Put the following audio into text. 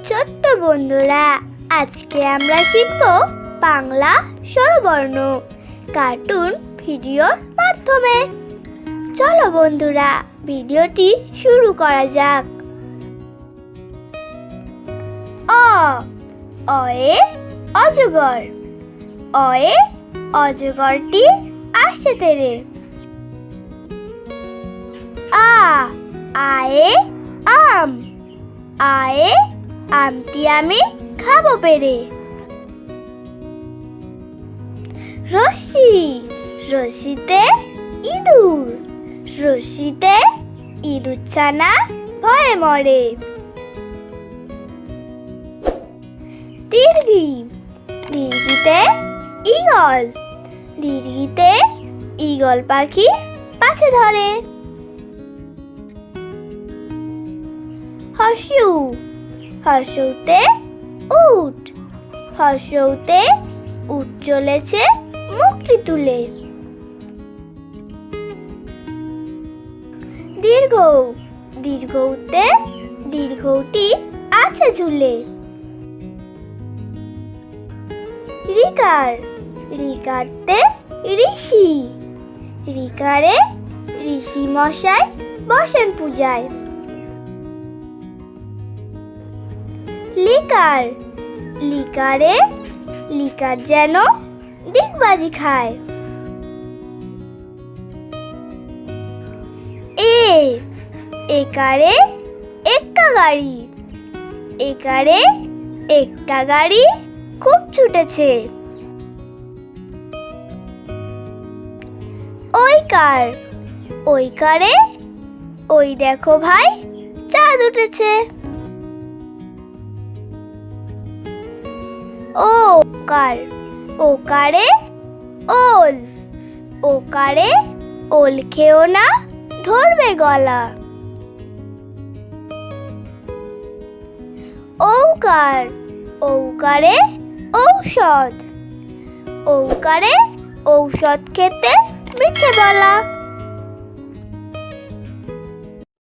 ছোট্ট বন্ধুরা, আজকে আমরা শিখব বাংলা স্বরবর্ণ কার্টুন ভিডিওর মাধ্যমে। চলো বন্ধুরা, ভিডিওটি শুরু করা যাক। অয়ে অজগর, অয়ে অজগরটি আসছে তেরে। আয়ে আম, আয়ে আমটি আমি খাবো পেরে। রশ্মি, রশ্মিতে ইঁদুর, রশ্মিতে ইঁদুর ছানা ভয়ে মরে। দীর্ঘি, দীর্ঘিতে ঈগল, দীর্ঘিতে ঈগল পাখি পাছে ধরে। হর্ষু, হর্ষউতে উট, হর্ষউতে উট চলেছে মুখটি তুলে। দীর্ঘ, দীর্ঘউতে দীর্ঘটি আছে ঝুলে। ঋকার, ঋকারতে ঋষি, ঋকারে ঋষি মশাই বসেন পূজায়। লিকার, লিকারে লিকার যেন ডিগবাজি খায়। একারে এক্কা গাড়ি, একারে এক্কা গাড়ি খুব ছুটেছে। ওইকার, ওইকারে ওই দেখো ভাই চাঁদ উঠেছে। ওকার, ওকারে ওল, ওকারে ওল খেও না ধরবে গলা। ঔকার, ঔকারে ঔষধ, ঔকারে ঔষধ খেতে মিছে বলা।